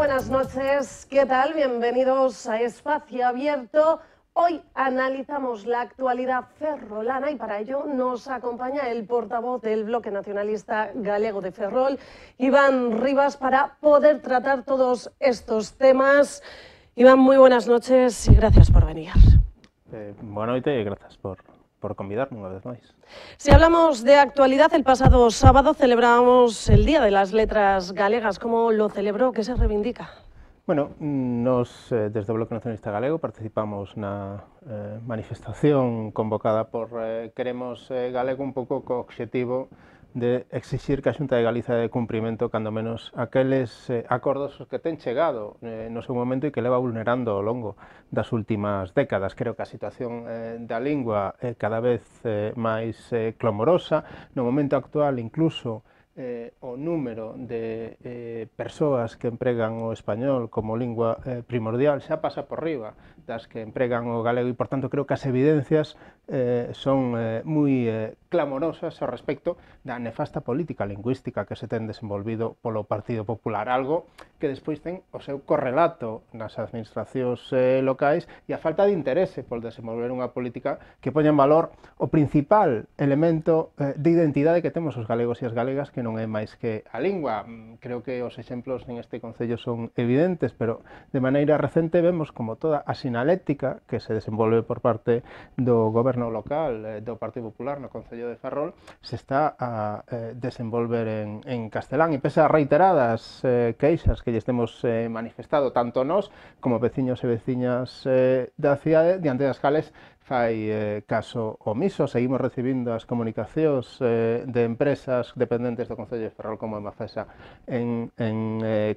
buenas noches, ¿qué tal? Bienvenidos a Espacio Abierto. Hoy analizamos la actualidad ferrolana y para ello nos acompaña el portavoz del Bloque Nacionalista Galego de Ferrol, Iván Rivas, para poder tratar todos estos temas. Iván, muy buenas noches y gracias por venir. Boa noite e grazas por convidarme unha vez máis. Si hablamos de actualidad, el pasado sábado celebrábamos el Día de las Letras Galegas. ¿Cómo lo celebró? ¿Qué se reivindica? Bueno, nos desde o Bloque Nacionalista Galego participamos na manifestación convocada por Queremos Galego un pouco co obxectivo de exixir que a Xunta de Galiza de cumprimento cando menos aqueles acordos que ten chegado no seu momento e que leva vulnerando ao longo das últimas décadas. Creo que a situación da lingua é cada vez máis clamorosa. No momento actual, incluso, o número de persoas que empregan o español como lingua primordial xa pasa por riba das que empregan o galego e, por tanto, creo que as evidencias son moi clamorosas ao respecto da nefasta política lingüística que se ten desenvolvido polo Partido Popular, algo que despois ten o seu correlato nas administracións locais e a falta de interese por desenvolver unha política que poña en valor o principal elemento de identidade que temos os galegos e as galegas, que non é máis que a lingua. Creo que os exemplos neste concello son evidentes, pero de maneira recente vemos como toda a sinaléctica que se desenvolve por parte do goberno local do Partido Popular no concello de Ferrol se está a desenvolver en castelán, e pese a reiteradas queixas que lles temos manifestado tanto nós como veciños e veciñas da cidade, diante das cales fai caso omiso. Seguimos recibindo as comunicacións de empresas dependentes do Concello de Ferrol como Mafesa en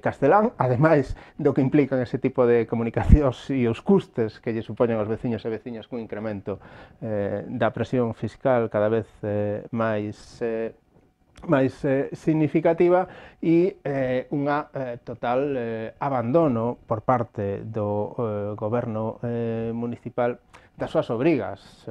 castelán, ademais do que implican ese tipo de comunicacións e os custes que lle supoñen aos veciños e veciñas cun incremento da presión fiscal cada vez máis significativa e unha total abandono por parte do goberno municipal das súas obrigas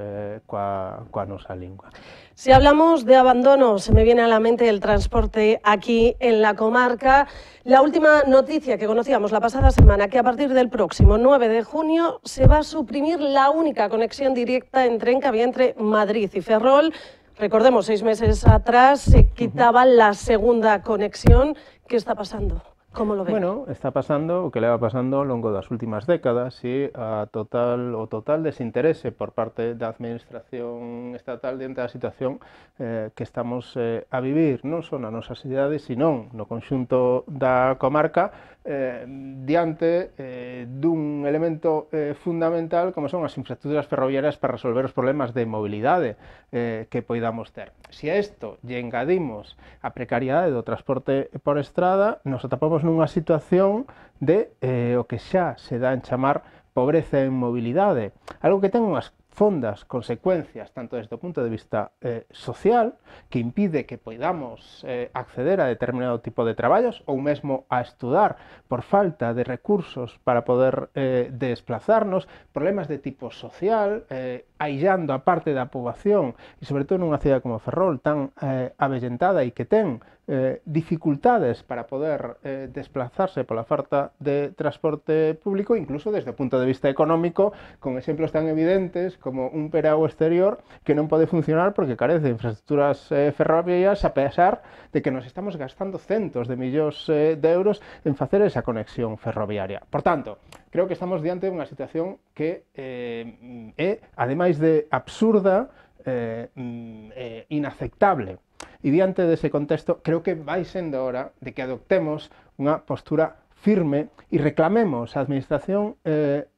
coa nosa lingua. Si hablamos de abandono, se me viene a la mente el transporte aquí en la comarca. La última noticia que conocíamos la pasada semana, que a partir del próximo 9 de junio se va a suprimir la única conexión directa en tren que había entre Madrid y Ferrol. Recordemos, 6 meses atrás se quitaba la segunda conexión. ¿Qué está pasando? ¿Cómo lo ve? Bueno, está pasando o que leva pasando ao longo das últimas décadas e o total desinterese por parte da administración estatal diante da situación que estamos a vivir, non só na nosa cidade, sino no conxunto da comarca, diante dun elemento fundamental como son as infraestructuras ferroviarias para resolver os problemas de mobilidade que poidamos ter. Se a isto lle engadimos a precariedade do transporte por estrada, nos atopamos nunha situación de o que xa se dá en chamar pobreza en mobilidade, algo que ten unhas fondas consecuencias, tanto desde o punto de vista social, que impide que poidamos acceder a determinado tipo de traballos ou mesmo a estudar por falta de recursos para poder desplazarnos, problemas de tipo social, aillando a parte da poboación e sobre todo nunha cidade como Ferrol tan avellentada e que ten dificultades para poder desplazarse pola falta de transporte público, incluso desde o punto de vista económico, con exemplos tan evidentes como un Perao exterior que non pode funcionar porque carece de infraestructuras ferroviarias, a pesar de que nos estamos gastando centos de millóns de euros en facer esa conexión ferroviaria. Por tanto, creo que estamos diante dunha situación que é, ademais de absurda, inaceptable. E diante dese contexto, creo que vai sendo hora de que adoptemos unha postura firme e reclamemos a administración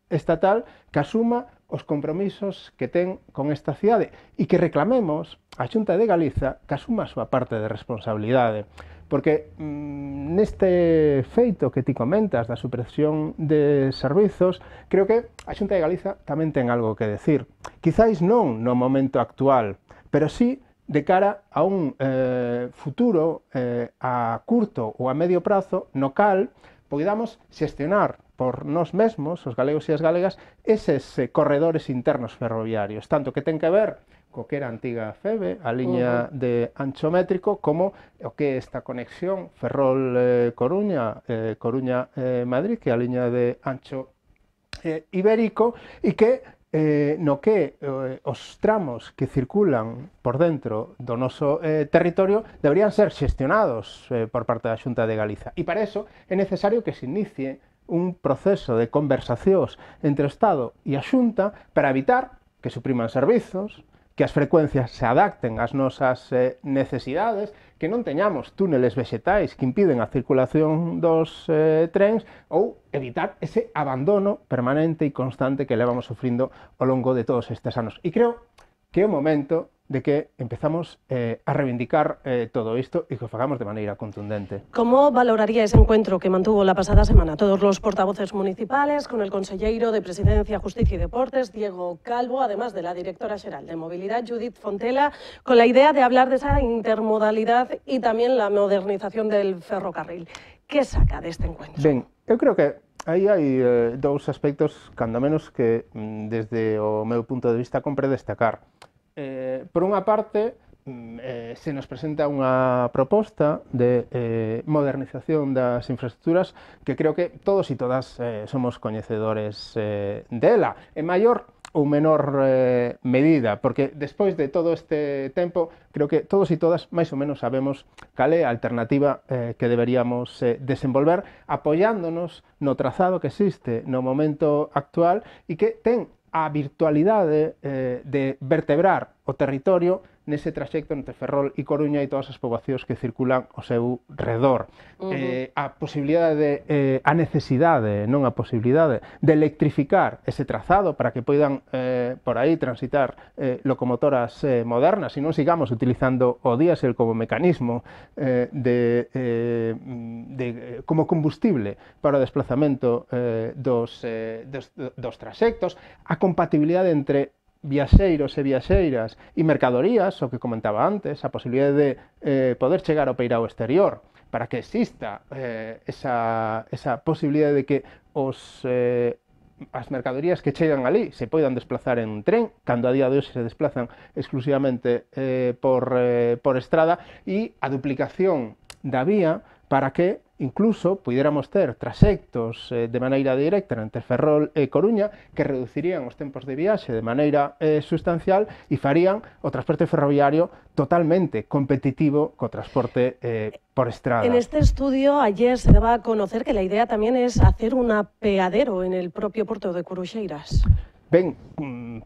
estatal que asuma os compromisos que ten con esta cidade e que reclamemos a Xunta de Galiza que asuma a súa parte de responsabilidade. Porque neste feito que ti comentas da supresión de servizos, creo que a Xunta de Galiza tamén ten algo que decir. Quizáis non no momento actual, pero sí de cara a un futuro a curto ou a medio prazo no cal poidamos xestionar por nós mesmos, os galegos e as galegas, eses corredores internos ferroviarios, tanto que ten que ver co que era a antiga FEBE, a liña de ancho métrico, como o que esta conexión Ferrol-Coruña, Coruña-Madrid, que é a liña de ancho ibérico, e que no que os tramos que circulan por dentro do noso territorio deberían ser xestionados por parte da Xunta de Galiza. E para eso é necesario que se inicie un proceso de conversacións entre o Estado e a Xunta para evitar que supriman servizos, que as frecuencias se adapten ás nosas necesidades, que non teñamos túneles vexetais que impiden a circulación dos trens, ou evitar ese abandono permanente e constante que levamos sufrindo ao longo de todos estes anos. E creo que é o momento de que empezamos a reivindicar todo isto e que o fagamos de maneira contundente. ¿Cómo valoraría ese encuentro que mantuvo la pasada semana todos los portavoces municipales con el consellero de Presidencia, Justicia y Deportes, Diego Calvo, además de la directora xeral de Movilidad, Judith Fontela, con la idea de hablar de esa intermodalidad y también la modernización del ferrocarril? ¿Qué saca de este encuentro? Ben, eu creo que aí hai dous aspectos, cando menos, que desde o meu punto de vista compre destacar. Por unha parte, se nos presenta unha proposta de modernización das infraestructuras que creo que todos e todas somos coñecedores dela, en maior ou menor medida, porque despois de todo este tempo creo que todos e todas máis ou menos sabemos cal é a alternativa que deberíamos desenvolver apoiándonos no trazado que existe no momento actual e que ten a virtualidade de vertebrar o territorio nese traxecto entre Ferrol e Coruña e todas as poboacións que circulan ao seu redor. A posibilidade a necesidade, non a posibilidade, de electrificar ese trazado para que poidan por aí transitar locomotoras modernas e non sigamos utilizando o diésel como mecanismo como combustible para o desplazamento dos traxectos, a compatibilidade entre viaxeiros e viaxeiras e mercadorías, o que comentaba antes, a posibilidade de poder chegar ao peirao exterior, para que exista esa posibilidade de que as mercadorías que chegan ali se poidan desplazar en tren, cando a día de hoxe se desplazan exclusivamente por estrada, e a duplicación da vía para que incluso puidéramos ter traxectos de maneira directa entre Ferrol e Coruña que reducirían os tempos de viaxe de maneira sustancial e farían o transporte ferroviario totalmente competitivo co transporte por estrada. En este estudio ayer se daba a conocer que la idea también es hacer un apeadero en el propio puerto de Curuxeiras. Ben,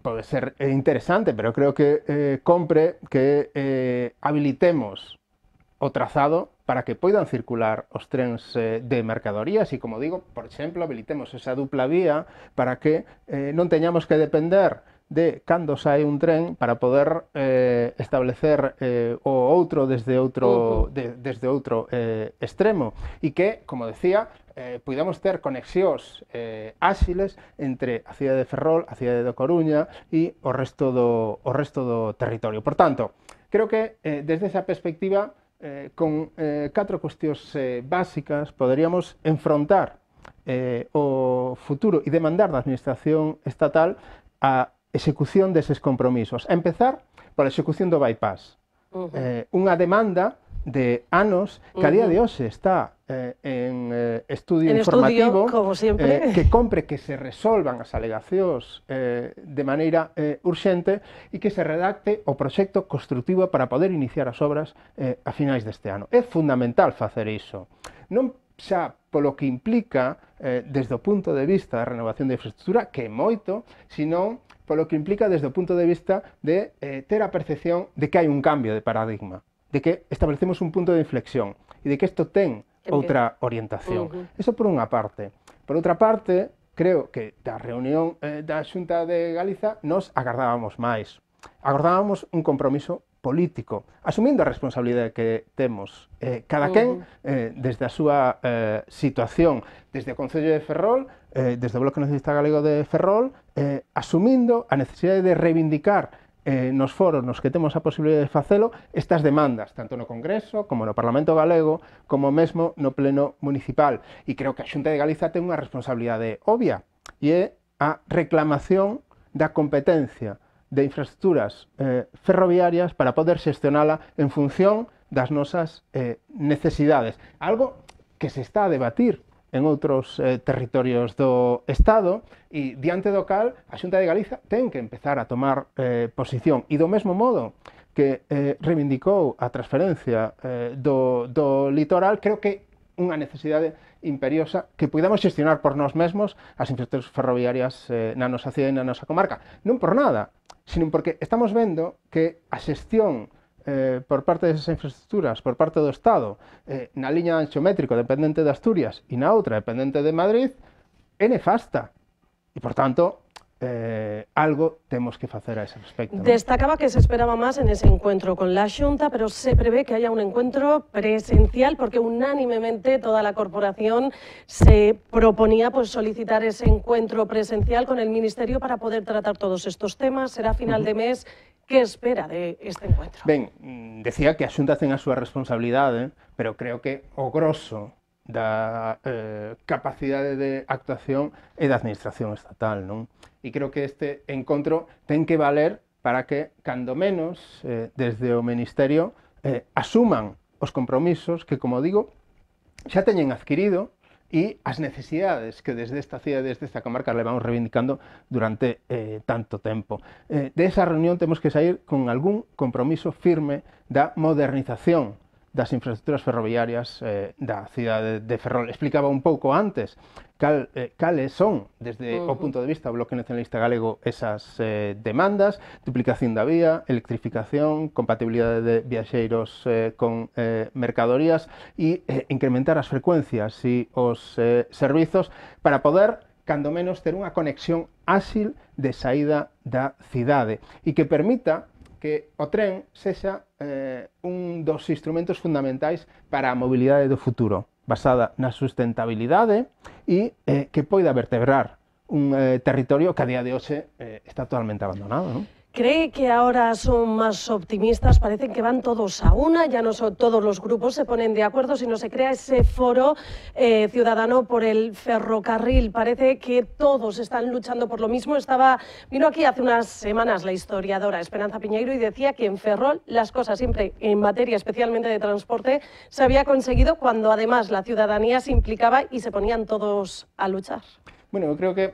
pode ser interesante, pero creo que compre que habilitemos o trazado para que poidan circular os trens de mercadorías e, como digo, por exemplo, habilitemos esa dupla vía para que non teñamos que depender de cando sae un tren para poder establecer o outro desde outro extremo e que, como decía, podamos ter conexións áxiles entre a cidade de Ferrol, a cidade de Coruña e o resto do territorio. Por tanto, creo que desde esa perspectiva con 4 cuestións básicas poderíamos enfrontar o futuro e demandar da administración estatal a execución deses compromisos. A empezar pola execución do bypass. Unha demanda de anos que a día de hoxe está en estudio informativo, como siempre, que compre que se resolvan as alegacións de maneira urxente e que se redacte o proxecto construtivo para poder iniciar as obras a finais deste ano. É fundamental facer iso. Non xa polo que implica desde o punto de vista da renovación de infraestructura, que é moito, senón polo que implica desde o punto de vista de ter a percepción de que hai un cambio de paradigma, de que establecemos un punto de inflexión e de que isto ten outra orientación. Eso por unha parte. Por outra parte, creo que da reunión da Xunta de Galiza nos agardábamos máis. Agardábamos un compromiso político, asumindo a responsabilidade que temos cada quen desde a súa situación, desde o Concello de Ferrol, desde o Bloque Nacionalista Galego de Ferrol, asumindo a necesidade de reivindicar nos foros nos que temos a posibilidade de facelo estas demandas, tanto no Congreso como no Parlamento Galego, como mesmo no Pleno Municipal. E creo que a Xunta de Galiza ten unha responsabilidade obvia, e é a reclamación da competencia de infraestructuras ferroviarias para poder xestionala en función das nosas necesidades. Algo que se está a debatir en outros territorios do Estado e diante do cal a Xunta de Galiza ten que empezar a tomar posición. E do mesmo modo que reivindicou a transferencia do litoral, creo que unha necesidade imperiosa que podamos xestionar por nós mesmos as infraestructuras ferroviarias na nosa cidade e na nosa comarca. Non por nada, sino porque estamos vendo que a xestión por parte desas infraestructuras, por parte do Estado, na liña anxométrico dependente de Asturias e na outra dependente de Madrid, é nefasta. E, por tanto, algo temos que facer a ese respecto, ¿no? Destacaba que se esperaba más en ese encuentro con la Xunta, pero se prevé que haya un encuentro presencial porque unánimemente toda la corporación se proponía pues, solicitar ese encuentro presencial con el Ministerio para poder tratar todos estos temas. Será a final de mes. ¿Qué espera de este encuentro? Ben, decía que a Xunta ten a súa responsabilidade, pero creo que o grosso da capacidade de actuación é da administración estatal, non? E creo que este encontro ten que valer para que, cando menos, desde o Ministerio, asuman os compromisos que, como digo, xa teñen adquirido e as necesidades que desde esta cidade, desde esta comarca, levamos reivindicando durante tanto tempo. De esa reunión temos que sair con algún compromiso firme da modernización das infraestructuras ferroviarias da cidade de Ferrol. Explicaba un pouco antes cales son, desde o punto de vista do Bloque Nacionalista Galego, esas demandas: duplicación da vía, electrificación, compatibilidade de viaxeiros con mercadorías e incrementar as frecuencias e os servizos para poder, cando menos, ter unha conexión áxil de saída da cidade e que permita que o tren sexa un dos instrumentos fundamentais para a mobilidade do futuro, basada na sustentabilidade e que poida vertebrar un territorio que a día de hoxe está totalmente abandonado, non? ¿Cree que ahora son más optimistas? Parecen que van todos a una, ya no son todos los grupos se ponen de acuerdo, sino se crea ese foro ciudadano por el ferrocarril. Parece que todos están luchando por lo mismo. Vino aquí hace unas semanas la historiadora Esperanza Piñeiro y decía que en Ferrol las cosas siempre, en materia especialmente de transporte, se había conseguido cuando además la ciudadanía se implicaba y se ponían todos a luchar. Bueno, eu creo que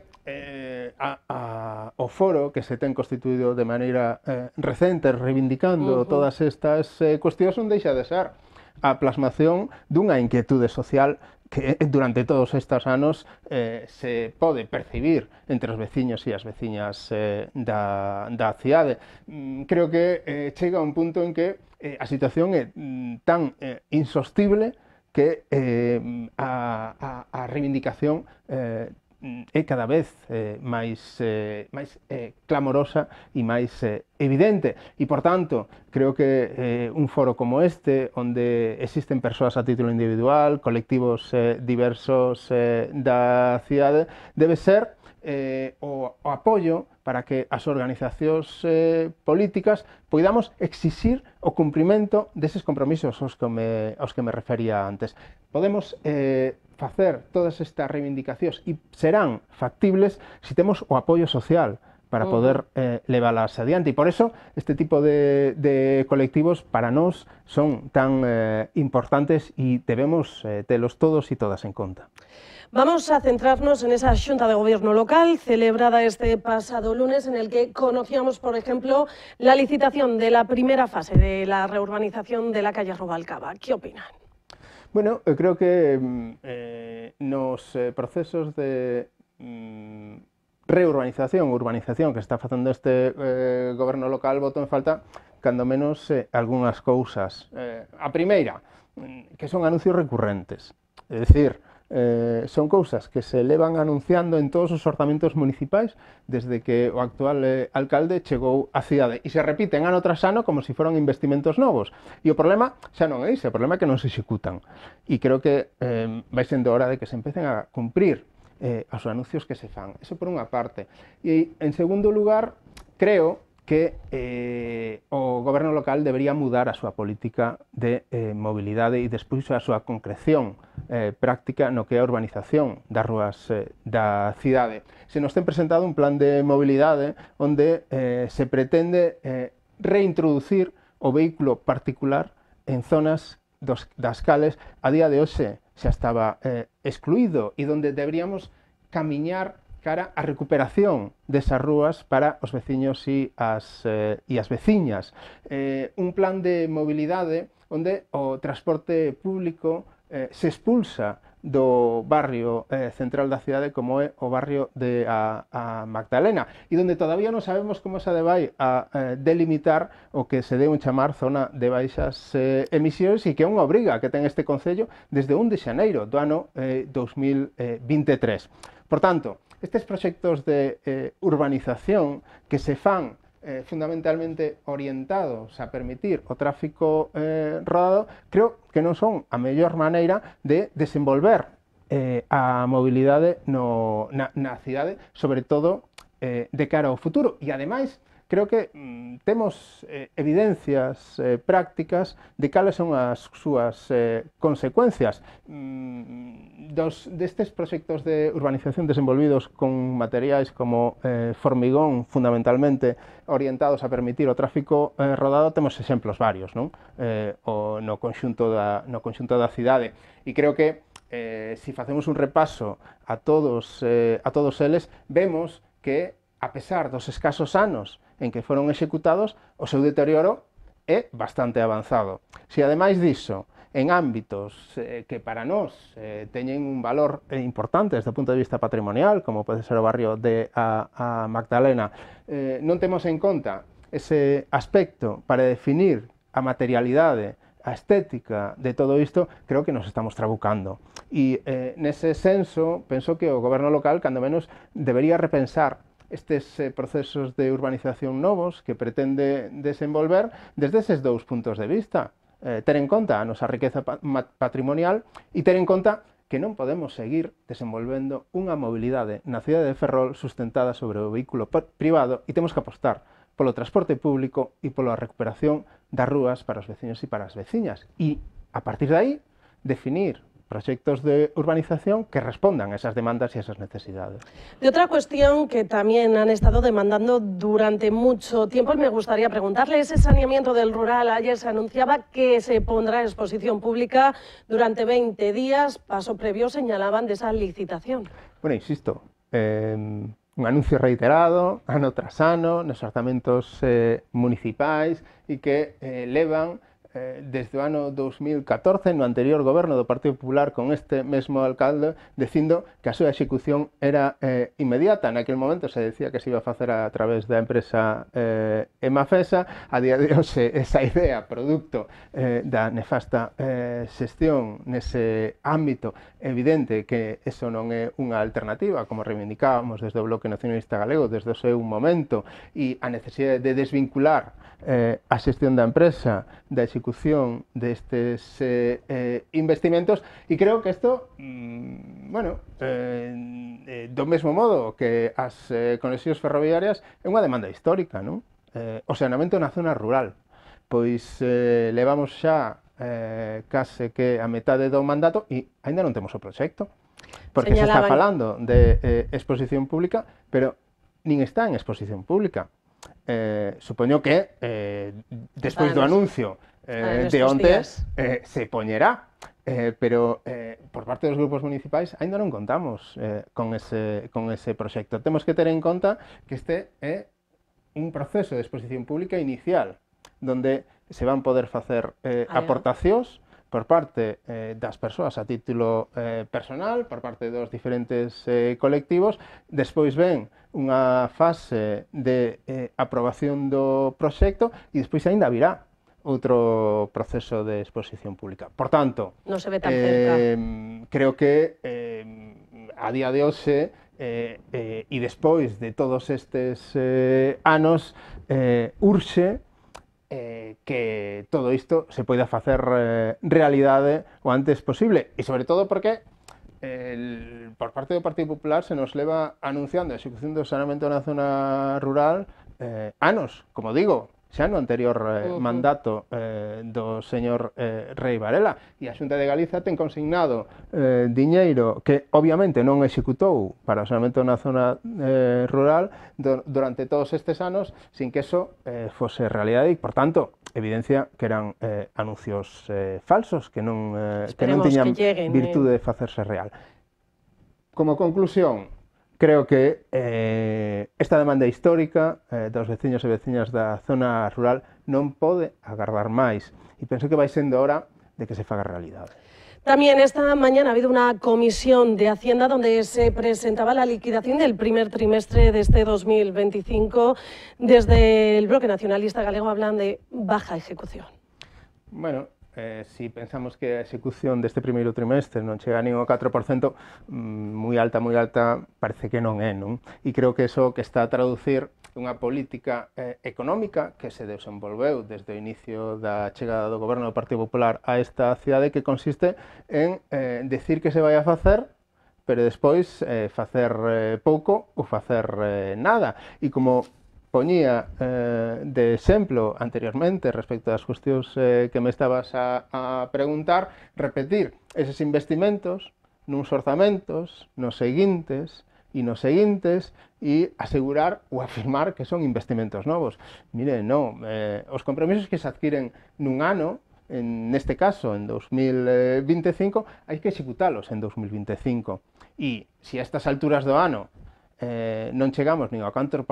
o foro que se ten constituído de maneira recente, reivindicando todas estas cuestións, non deixa de ser a plasmación dunha inquietude social que durante todos estes anos se pode percibir entre os veciños e as veciñas da cidade. Creo que chega a un punto en que a situación é tan insostible que a reivindicación é cada vez máis clamorosa e máis evidente. E, por tanto, creo que un foro como este, onde existen persoas a título individual, colectivos diversos da cidade, debe ser o apoio para que as organizacións políticas poidamos exixir o cumprimento deses compromisos aos que me refería antes. Podemos facer todas estas reivindicacións e serán factibles se temos o apoio social para poder leválas adiante. E por eso este tipo de colectivos para nós son tan importantes e debemos telos todos e todas en conta. Vamos a centrarnos en esa Xunta de Gobierno local celebrada este pasado lunes, en el que conocíamos, por ejemplo, la licitación de la primera fase de la reurbanización de la calle Rubalcaba. ¿Qué opinan? Bueno, eu creo que nos procesos de urbanización que está facendo este goberno local, boto en falta, cando menos, algunhas cousas. A primeira, que son anuncios recurrentes, é dicir, son cousas que se levan anunciando en todos os orzamentos municipais desde que o actual alcalde chegou á cidade e se repiten ano tras ano como se foran investimentos novos. E o problema xa non é ese, o problema é que non se executan. E creo que vai sendo hora de que se empecen a cumprir os anuncios que se fan. Eso por unha parte. E, en segundo lugar, creo que o goberno local debería mudar a súa política de mobilidade e despois a súa concreción práctica no que é a urbanización das rúas da cidade. se nos ten presentado un plan de mobilidade onde se pretende reintroducir o vehículo particular en zonas das cales a día de hoxe xa estaba excluído e onde deberíamos camiñar cara á recuperación desas rúas para os veciños e as veciñas. Un plan de mobilidade onde o transporte público se expulsa do barrio central da cidade como é o barrio de a Magdalena e onde todavía non sabemos como se vai a delimitar o que se deu en chamar zona de baixas emisións e que é unha obriga que ten este Concello desde 1 de xaneiro do ano 2023. Por tanto, estes proxectos de urbanización que se fan fundamentalmente orientados a permitir o tráfico rodado, creo que non son a mellor maneira de desenvolver a mobilidade na cidade, sobre todo de cara ao futuro. E, ademais, creo que temos evidencias prácticas de cales son as súas consecuencias. Destes proxectos de urbanización desenvolvidos con materiais como formigón, fundamentalmente orientados a permitir o tráfico rodado, temos exemplos varios, non? No conxunto da cidade. E creo que, se facemos un repaso a todos eles, vemos que, a pesar dos escasos anos en que foron executados, o seu deterioro é bastante avanzado. Se, ademais diso, en ámbitos que para nós teñen un valor importante desde o punto de vista patrimonial, como pode ser o barrio de a Magdalena, non temos en conta ese aspecto para definir a materialidade, a estética de todo isto, creo que nos estamos trabucando. E nese senso, penso que o goberno local, cando menos, debería repensar estes procesos de urbanización novos que pretende desenvolver desde eses dous puntos de vista. Ter en conta a nosa riqueza patrimonial e ter en conta que non podemos seguir desenvolvendo unha mobilidade na cidade de Ferrol sustentada sobre o vehículo privado e temos que apostar polo transporte público e pola recuperación das rúas para os veciños e para as veciñas. E, a partir de aí, definir proxectos de urbanización que respondan a esas demandas y a esas necesidades. De otra cuestión que también han estado demandando durante mucho tiempo, y me gustaría preguntarle, ese saneamiento del rural. Ayer se anunciaba que se pondrá a exposición pública durante 20 días, paso previo, señalaban, de esa licitación. Bueno, insisto, un anuncio reiterado, ano tras ano, nos orzamentos municipais e que levan desde o ano 2014, no anterior goberno do Partido Popular, con este mesmo alcalde, dicindo que a súa execución era inmediata. Naquele momento se decía que se iba a facer a través da empresa Emafesa. A día de hoxe, esa idea, producto da nefasta xestión nese ámbito, evidente que eso non é unha alternativa, como reivindicábamos desde o Bloque Nacionalista Galego desde o seu momento, e a necesidade de desvincular a xestión da empresa da execución destes investimentos, e creo que isto, do mesmo modo que as conexións ferroviarias, é unha demanda histórica, non? O saneamento na zona rural, pois levamos xa case que a metade do mandato e aínda non temos o proxecto, porque se está falando de exposición pública, pero nin está en exposición pública. Supoño que despois do anuncio de onte se poñerá, pero por parte dos grupos municipais aínda non contamos con ese proxecto. Temos que ter en conta que este é un proceso de exposición pública inicial, donde se van poder facer aportacións por parte das persoas a título personal, por parte dos diferentes colectivos. Despois ven unha fase de aprobación do proxecto e despois aínda virá outro proceso de exposición pública. Por tanto, non se ve tan cerca. Creo que a día de hoxe e despois de todos estes anos urxe que todo isto se poida facer realidade o antes posible, e sobre todo porque por parte do Partido Popular se nos leva anunciando a execución do saneamento na zona rural anos, como digo, xa no anterior mandato do señor Rei Varela, e a Xunta de Galiza ten consignado diñeiro que obviamente non executou para o saneamento na zona rural durante todos estes anos sin que eso fose realidade e, por tanto, evidencia que eran anuncios falsos que non tiñan virtude de facerse real. Como conclusión, creo que esta demanda histórica dos veciños e veciñas da zona rural non pode agardar máis e penso que vai sendo hora de que se faga realidade. También esta mañana ha habido una comisión de Hacienda donde se presentaba la liquidación del primer trimestre de este 2025. Desde el Bloque Nacionalista Galego hablan de baja ejecución. Bueno, si pensamos que a execución deste primeiro trimestre non chega nin ao 4%, moi alta, parece que non é, non? E creo que iso que está a traducir unha política económica que se desenvolveu desde o inicio da chegada do goberno do Partido Popular a esta cidade, que consiste en decir que se vai a facer, pero despois facer pouco ou facer nada. E como poñía de exemplo anteriormente respecto das cuestións que me estabas a preguntar, repetir eses investimentos nuns orzamentos, nos seguintes e asegurar ou afirmar que son investimentos novos. Mire, non, os compromisos que se adquiren nun ano, neste caso en 2025, hai que executalos en 2025. E se a estas alturas do ano non chegamos nin ao 4%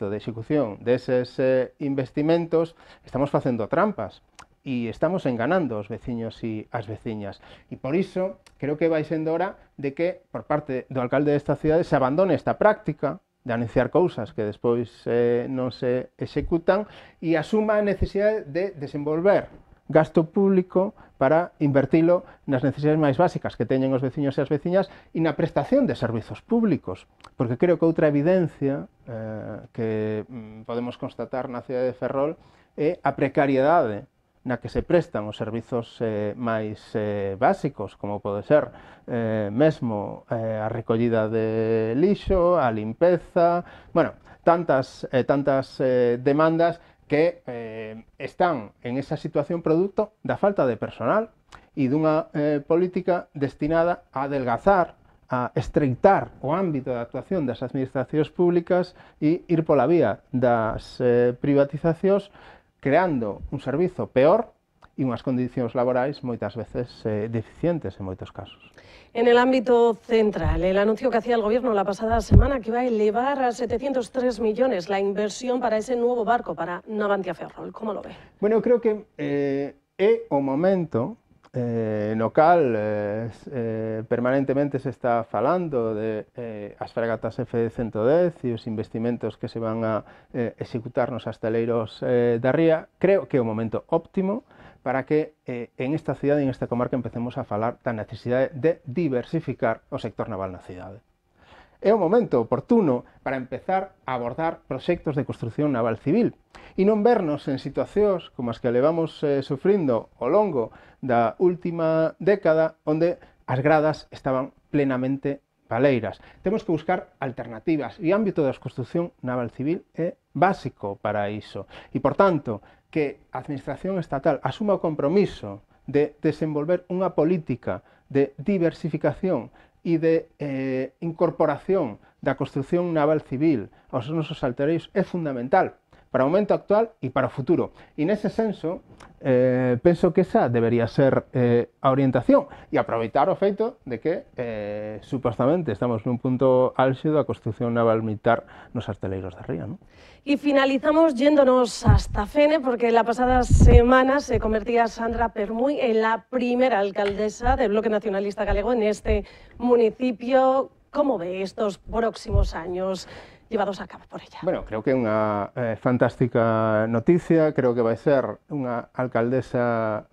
de execución deses investimentos, estamos facendo trampas e estamos enganando os veciños e as veciñas. E por iso, creo que vai sendo hora de que, por parte do alcalde desta cidade, se abandone esta práctica de anunciar cousas que despois non se executan e asuma a necesidade de desenvolver gasto público para invertilo nas necesidades máis básicas que teñen os veciños e as veciñas e na prestación de servizos públicos, porque creo que outra evidencia que podemos constatar na cidade de Ferrol é a precariedade na que se prestan os servizos máis básicos, como pode ser mesmo a recollida de lixo, a limpeza, bueno, tantas demandas que están en esa situación producto da falta de personal e dunha política destinada a adelgazar, a estreitar o ámbito de actuación das administracións públicas e ir pola vía das privatizacións, creando un servizo peor e unhas condicións laborais moitas veces deficientes en moitos casos. En el ámbito central, el anuncio que hacía el Gobierno la pasada semana que iba a elevar a 703 millones la inversión para ese nuevo barco para Navantia Ferrol. ¿Cómo lo ve? Bueno, eu creo que é o momento no cal permanentemente se está falando de as fragatas F-110 e os investimentos que se van a executar nos asteleiros da ría. Creo que é o momento óptimo para que en esta cidade e en esta comarca empecemos a falar da necesidade de diversificar o sector naval na cidade. É o momento oportuno para empezar a abordar proxectos de construción naval civil e non vernos en situacións como as que levamos sufrindo ao longo da última década, onde as gradas estaban plenamente baleiras. Temos que buscar alternativas e o ámbito da construción naval civil é básico para iso. E, por tanto, que a Administración estatal asuma o compromiso de desenvolver unha política de diversificación e de incorporación da construción naval civil aos nosos altereiros é fundamental para o momento actual e para o futuro. E nese senso, penso que esa debería ser a orientación e aproveitar o feito de que supostamente estamos nun punto álxido da construción naval militar nos asteleiros da ría, non? Y finalizamos yéndonos hasta Fene, porque la pasada semana se convertía Sandra Permuy en la primera alcaldesa del Bloque Nacionalista Galego en este municipio. ¿Cómo ve estos próximos años llevados a cabo por ella? Bueno, creo que é unha fantástica noticia, creo que vai ser unha alcaldesa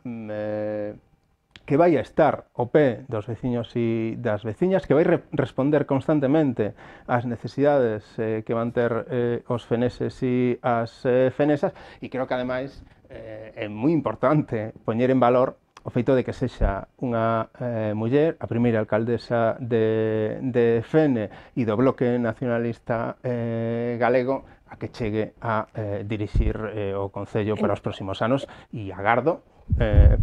que vai a estar ao pé dos veciños e das veciñas, que vai responder constantemente ás necesidades que van ter os feneses e as fenesas, e creo que ademais é moi importante poñer en valor o feito de que sexa unha muller, a primeira alcaldesa de Fene e do Bloque Nacionalista Galego, a que chegue a dirixir o Concello para os próximos anos e agardo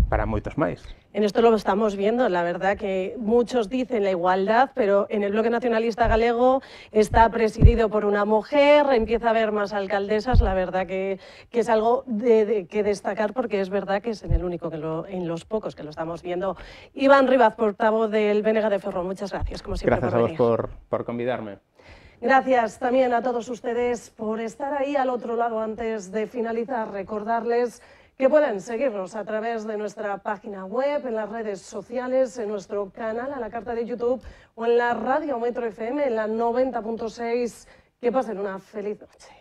para moitos máis. En esto lo estamos viendo, la verdad que muchos dicen la igualdad, pero en el Bloque Nacionalista Galego está presidido por una mujer, empieza a haber más alcaldesas, la verdad que es algo que destacar, porque es verdad que es en el único, en los pocos que lo estamos viendo. Iván Rivaz, portavoz del BNG de Ferrol, muchas gracias, como siempre. Gracias a vos por convidarme. Gracias también a todos ustedes por estar ahí al otro lado. Antes de finalizar, recordarles que pueden seguirnos a través de nuestra página web, en las redes sociales, en nuestro canal a la carta de YouTube o en la radio Metro FM en la 90.6. Que pasen una feliz noche.